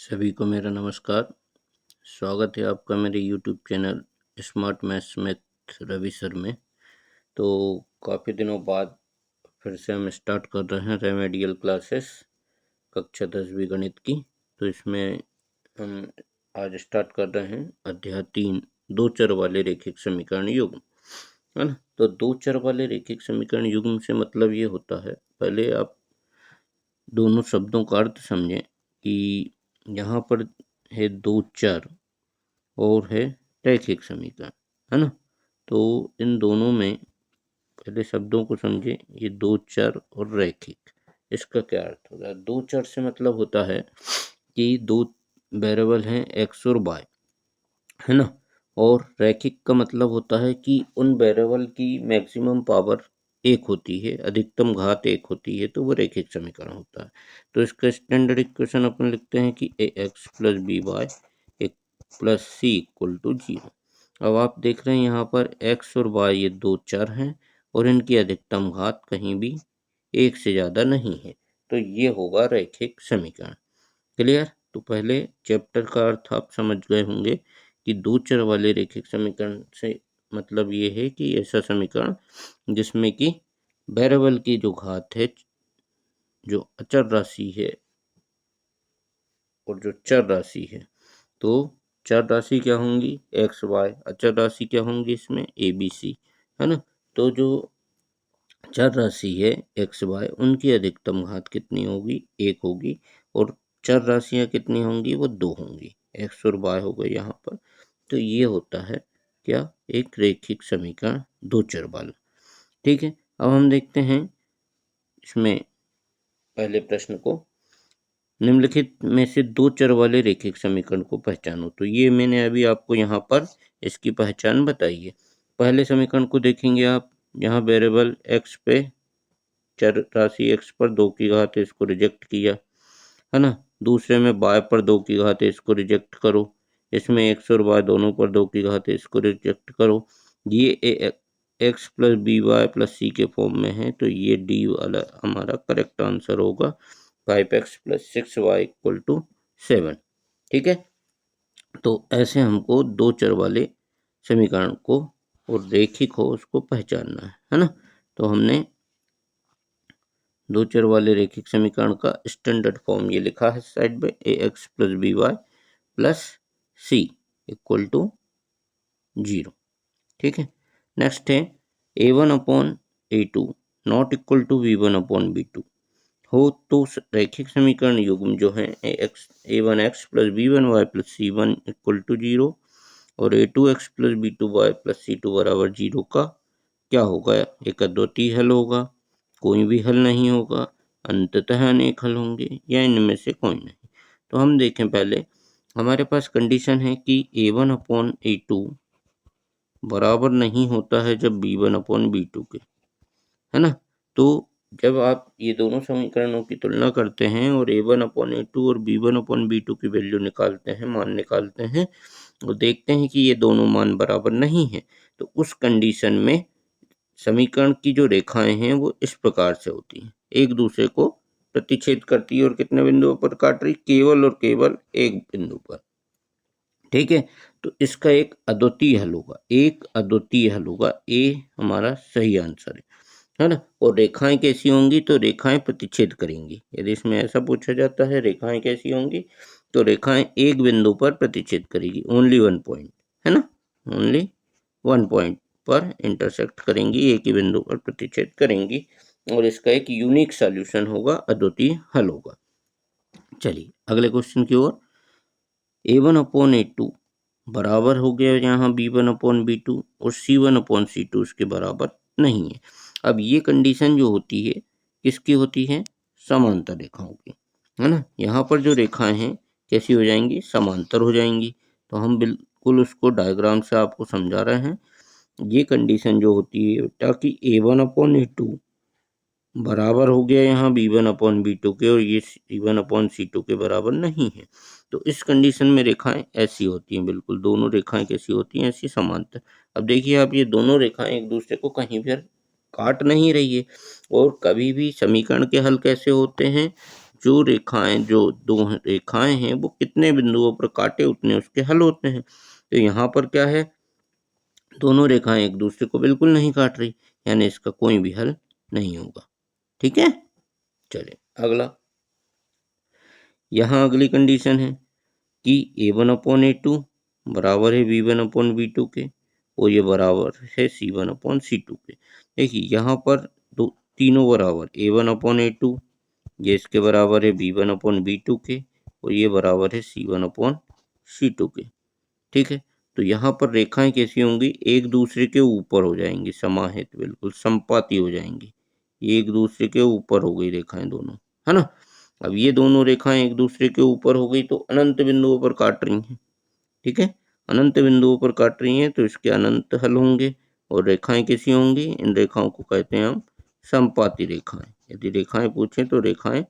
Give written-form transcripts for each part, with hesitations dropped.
सभी को मेरा नमस्कार। स्वागत है आपका मेरे YouTube channel smart maths math Ravi sir में। तो काफ़ी दिनों बाद फिर से हम स्टार्ट कर रहे हैं रेमेडियल क्लासेस कक्षा 10वीं गणित की। तो इसमें हम आज स्टार्ट कर रहे हैं अध्याय 3 दो चर वाले रैखिक समीकरण युग्म, है ना। तो दो चर वाले रैखिक समीकरण युग्म से मतलब ये होता है, पहले आप दोनों शब्दों का अर्थ समझें कि यहाँ पर है दो चर और है रैखिक समीकरण, है ना। तो इन दोनों में पहले शब्दों को समझें, ये दो चर और रैखिक, इसका क्या अर्थ होता है। दो चर से मतलब होता है कि दो वेरिएबल हैं एक्स और वाई, है ना। और रैखिक का मतलब होता है कि उन वेरिएबल की मैक्सिमम पावर एक होती है, अधिकतम घात एक होती है, तो वो रैखिक समीकरण होता है। तो इसका स्टैंडर्ड इक्वेशन अपन लिखते हैं कि ए एक्स प्लस बी वाई एक प्लस सी इक्वल टू 0। अब आप देख रहे हैं यहाँ पर एक्स और वाई ये दो चर हैं और इनकी अधिकतम घात कहीं भी एक से ज़्यादा नहीं है, तो ये होगा रैखिक समीकरण। क्लियर। तो पहले चैप्टर का अर्थ आप समझ गए होंगे कि दो चर वाले रैखिक समीकरण से मतलब ये है कि ऐसा समीकरण जिसमें कि वेरिएबल की जो घात है, जो अचर राशि है और जो चर राशि है, तो चर राशि क्या होंगी एक्स वाई, अचर राशि क्या होंगी इसमें ए बी सी, है ना। तो जो चर राशि है एक्स वाई, उनकी अधिकतम घात कितनी होगी एक होगी, और चर राशियां कितनी होंगी वो दो होंगी, एक्स और वाई हो गए यहाँ पर। तो ये होता है क्या, एक रैखिक समीकरण दो चर वाला। ठीक है। अब हम देखते हैं इसमें पहले प्रश्न को, निम्नलिखित में से दो चर वाले रैखिक समीकरण को पहचानो। तो ये मैंने अभी आपको यहाँ पर इसकी पहचान बताई है। पहले समीकरण को देखेंगे आप, यहाँ वेरिएबल एक्स पे चर राशि एक्स पर दो की घात है, इसको रिजेक्ट किया, है ना। दूसरे में वाई पर दो की घात है, इसको रिजेक्ट करो। इसमें एक्स और वाई दोनों पर दो की घात है, इसको रिजेक्ट करो। ये X plus B Y plus C के फॉर्म में है, तो ये डी वाला हमारा करेक्ट आंसर होगा। 5x plus 6y equal to 7। ठीक है। तो ऐसे हमको दो चर वाले समीकरण को और रैखिक हो उसको पहचानना है ना। तो हमने दो चर वाले रैखिक समीकरण का स्टैंडर्ड फॉर्म ये लिखा है साइड में, A X plus B Y plus C equal to 0। ठीक है। नेक्स्ट है A one upon A two not equal to B one upon B two हो तो रैखिक समीकरण युग्म जो है A one X plus B one Y plus C one equal to 0 और A two X plus B two Y plus C two बराबर 0 का क्या होगा, एक अद्वितीय हल होगा, कोई भी हल नहीं होगा, अंततः अनेक हल होंगे, या इनमें से कोई नहीं। तो हम देखें पहले, हमारे पास कंडीशन है कि A one upon A two बराबर नहीं होता है जब B one upon B two के, है ना। तो जब आप ये दोनों समीकरणों की तुलना करते हैं और A one upon A two और B one upon B two की वैल्यू निकालते हैं, मान निकालते हैं, और देखते हैं कि ये दोनों मान बराबर नहीं है, तो उस कंडीशन में समीकरण की जो रेखाएं हैं वो इस प्रकार से होती हैं, एक दूसरे को प्रतिच्छेद करती है और कितने बिंदुओं पर काट रही, केवल और केवल एक बिंदु पर। ठीक है। तो इसका एक अद्वितीय हल होगा, एक अद्वितीय हल होगा, ए हमारा सही आंसर है ना। और रेखाएं कैसी होंगी, तो रेखाएं प्रतिच्छेद करेंगी। यदि इसमें ऐसा पूछा जाता है रेखाएं कैसी होंगी, तो रेखाएं एक बिंदु पर प्रतिच्छेद करेगी, ओनली वन पॉइंट, है ना, ओनली वन पॉइंट पर इंटरसेक्ट करेंगी, एक ही बिंदु पर प्रतिच्छेद करेंगी, और इसका एक यूनिक सॉल्यूशन होगा, अद्वितीय हल होगा। चलिए अगले क्वेश्चन की ओर, A one upon A two बराबर हो गया यहाँ B one upon B two, और C one upon C two उसके बराबर नहीं है। अब ये कंडीशन जो होती है किसकी होती है, समांतर रेखाओं की, है ना। यहाँ पर जो रेखाएं हैं कैसी हो जाएंगी, समांतर हो जाएंगी। तो हम बिल्कुल उसको डायग्राम से आपको समझा रहे हैं। ये कंडीशन जो होती है बेटा कि A one upon A two बराबर हो गया यहाँ B one upon B two के, और ये C one upon C two के बराबर नहीं है। तो इस कंडीशन में रेखाएं ऐसी होती हैं, बिल्कुल दोनों रेखाएं कैसी होती हैं, ऐसी समांतर। अब देखिए आप, ये दोनों रेखाएं एक दूसरे को कहीं भी काट नहीं रही है, और कभी भी समीकरण के हल कैसे होते हैं, जो दो रेखाएं हैं वो कितने बिंदुओं पर काटे उतने उसके हल होते हैं। तो यहाँ पर क्या है, दोनों रेखाएं एक दूसरे को बिल्कुल नहीं काट रही, यानी इसका कोई भी हल नहीं होगा। ठीक है, चलिए अगला। यहाँ अगली कंडीशन है कि A1/A2 बराबर है B1/B2 के, और ये बराबर है C1/C2 के। देखिए यहाँ पर दो तीनों बराबर, A1/A2 ये इसके बराबर है B1/B2 के, और ये बराबर है C1/C2 के। ठीक है, तो यहाँ पर रेखाएं कैसी होंगी, एक दूसरे के ऊपर हो जाएंगी, समाहित बिल्कुल संपाती हो जाएंगी। ये एक दूसरे के ऊपर हो गई रेखाएं दोनों, है ना। अब ये दोनों रेखाएं एक दूसरे के ऊपर हो गई तो अनंत बिंदुओं पर काट रही हैं। ठीक है, अनंत बिंदुओं पर काट रही हैं तो इसके अनंत हल होंगे। और रेखाएं कैसी होंगी, इन रेखाओं को कहते हैं हम संपाती रेखाएं। यदि रेखाएं पूछें तो रेखाएं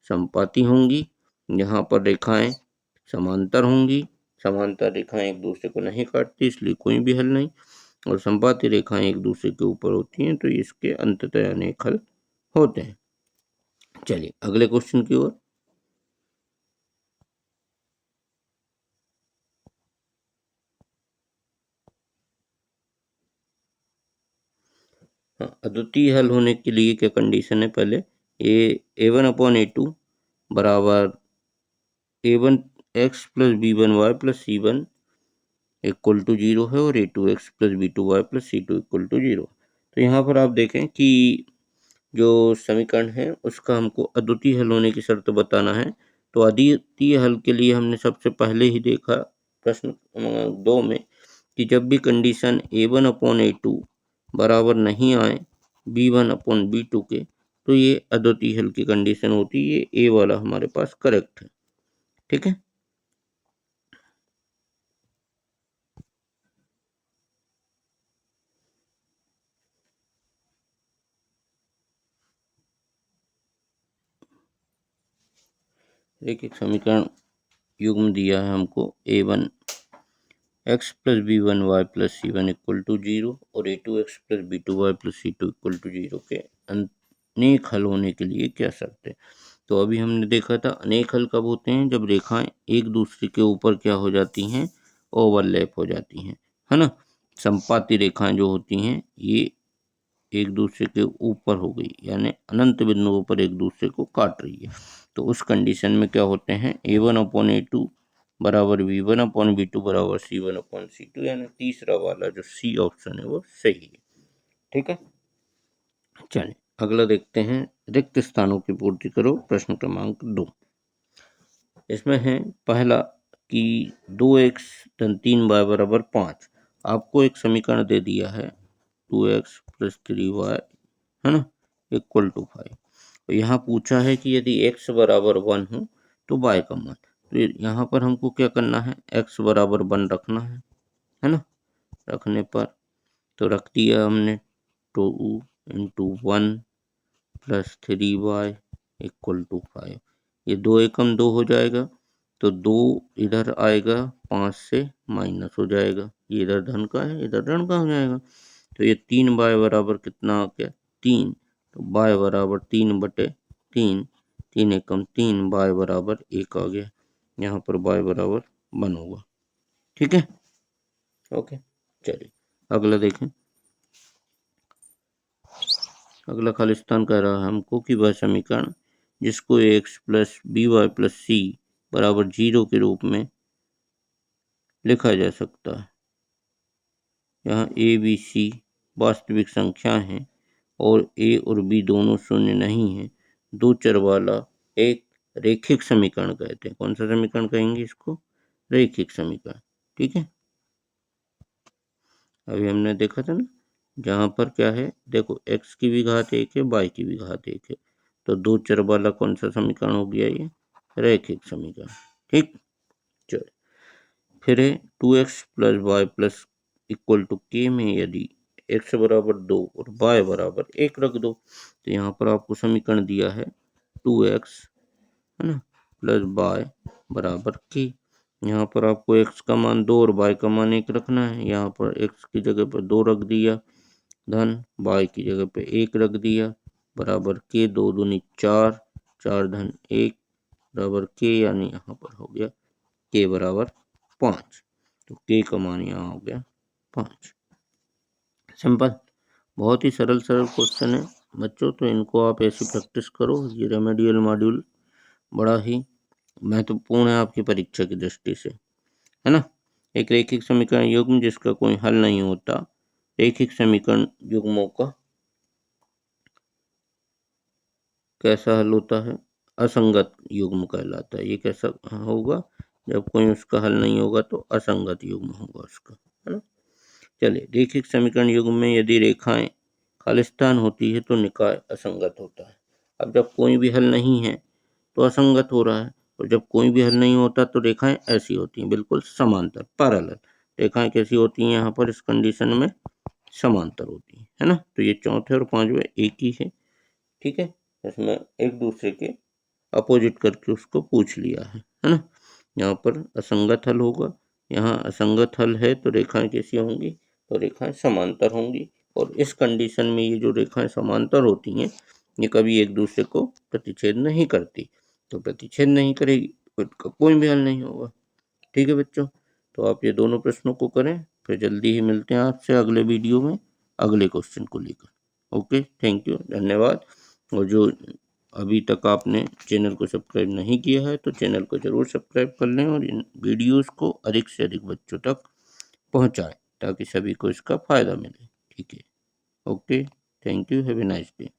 संपाती होंगी। यहाँ पर रेखाएं समांतर होंगी, समांतर रेखाएं एक दूसरे को नहीं काटती, इसलिए कोई भी हल नहीं। और संपाती रेखाएं एक दूसरे के ऊपर होती हैं तो इसके अंततः अनेक हल होते हैं। चलिए अगले क्वेश्चन की ओर। हाँ, अद्वितीय हल होने के लिए क्या कंडीशन है, पहले A1/A2 बराबर A1x plus B1y plus C1 equal to 0 है, और A2x plus B2y plus C2 equal to 0। तो यहाँ पर आप देखें कि जो समीकरण है उसका हमको अद्वितीय हल होने की शर्त बताना है। तो अद्वितीय हल के लिए हमने सबसे पहले ही देखा प्रश्न 2 में कि जब भी कंडीशन A1/A2 बराबर नहीं आए B1/B2 के, तो ये अद्वितीय हल की कंडीशन होती है। ये A वाला हमारे पास करेक्ट है। ठीक है, एक समीकरण युग्म दिया है हमको A1x plus B1y plus C1 equal to 0 और A2x plus B2y plus C2 equal to 0 के अनेक हल होने के लिए क्या शर्त है। तो अभी हमने देखा था अनेक हल कब होते हैं, जब रेखाएं एक दूसरे के ऊपर क्या हो जाती हैं, ओवरलैप हो जाती हैं, है ना। संपाती रेखाएं जो होती हैं ये एक दूसरे के ऊपर हो गई, यानी अनंत बिंदुओं पर एक दूसरे को काट रही है। तो उस कंडीशन में क्या होते हैं, A1/A2 बराबर B1/B2 बराबर C1/C2, यानी तीसरा वाला जो C ऑप्शन है वो सही है। ठीक है, चलिए अगला देखते हैं। रिक्त स्थानों की पूर्ति करो, प्रश्न क्रमांक 2। इसमें है पहला कि 2x धन 3y बराबर 5। आपको एक समीकरण दे दिया है 2x प्लस 3y, है ना, इक्वल टू 5। तो यहाँ पूछा है कि यदि x बराबर 1 हो तो y का मान। तो यहाँ पर हमको क्या करना है, x बराबर 1 रखना है ना। रखने पर तो रख दिया हमने 2 into 1 plus 3y equal to 5। ये 2 एकम 2 हो जाएगा, तो 2 इधर आएगा 5 से माइनस हो जाएगा, ये इधर धन का है इधर ऋण का हो जाएगा। तो ये 3y बराबर कितना आ गया, 3। तो y बराबर 3/3, 3 एकम 3, y बराबर 1 आ गया। यहाँ पर y बराबर 1 होगा। ठीक है, ओके, चलिए अगला देखें। अगला खालिस्तान कह रहा है हमको कि वह समीकरण जिसको x plus B Y plus C बराबर 0 के रूप में लिखा जा सकता है। यहाँ ए बी सी वास्तविक संख्या हैं और ए और बी दोनों शून्य नहीं है। दो चर वाला एक रेखिक समीकरण कहते हैं। कौन सा समीकरण कहेंगे इसको, रेखिक समीकरण। ठीक है, अभी हमने देखा था ना, जहाँ पर क्या है, देखो x की भी घात 1 है, y की भी घात 1 है, तो दो चर वाला कौन सा समीकरण हो गया, ये रैखिक समीकरण। ठीक, चलो फिर है 2x plus y plus equal to के में यदि x बराबर 2 और y बराबर 1 रख दो, तो यहाँ पर आपको समीकरण दिया है 2x, है ना, प्लस y बराबर k। यहाँ पर आपको x का मान 2 और y का मान 1 रखना है। यहाँ पर x की जगह पर 2 रख दिया, धन y की जगह पे 1 रख दिया, बराबर के 2 दूनी 4, 4 धन 1 बराबर के, यानी यहाँ पर हो गया के बराबर 5। तो के का मान यहाँ हो गया 5। सिंपल, बहुत ही सरल क्वेश्चन है बच्चों, तो इनको आप ऐसी प्रैक्टिस करो। ये रेमेडियल मॉड्यूल बड़ा ही महत्वपूर्ण है आपकी परीक्षा की दृष्टि से, है ना। एक रैखिक समीकरण युग्म जिसका कोई हल नहीं होता, रैखिक समीकरण युग्मों का कैसा हल होता है? असंगत युग्म कहलाता है। ये कैसा होगा? जब कोई उसका हल नहीं होगा तो असंगत युग्म होगा उसका, है ना। चलिए, रैखिक समीकरण युग्म में यदि रेखाएं खालिस्तान होती है तो निकाय असंगत होता है। अब जब कोई भी हल नहीं है तो असंगत हो रहा है, और जब कोई भी हल नहीं होता तो रेखाएं ऐसी होती हैं, बिल्कुल समांतर, पैरेलल। रेखाएं कैसी होती हैं यहाँ पर इस कंडीशन में? समांतर होती हैं, है ना। तो ये चौथे और पांचवें एक ही है, ठीक है। इसमें एक दूसरे के अपोजिट करके उसको पूछ लिया है ना। यहाँ पर असंगत हल होगा, यहाँ असंगत हल है तो रेखाएं कैसी होंगी? तो रेखाएं समांतर होंगी। और इस कंडीशन में ये जो रेखाएं समांतर होती हैं ये कभी एक दूसरे को प्रतिच्छेद नहीं करती, तो प्रतिच्छेद नहीं करेगी तो इसका कोई भी हल नहीं होगा। ठीक है बच्चों, तो आप ये दोनों प्रश्नों को करें, फिर जल्दी ही मिलते हैं आपसे अगले वीडियो में अगले क्वेश्चन को लेकर। ओके, थैंक यू, धन्यवाद। और जो अभी तक आपने चैनल को सब्सक्राइब नहीं किया है तो चैनल को ज़रूर सब्सक्राइब कर लें और इन वीडियोस को अधिक से अधिक बच्चों तक पहुंचाएं ताकि सभी को इसका फ़ायदा मिले। ठीक है, okay, thank you, have a nice day.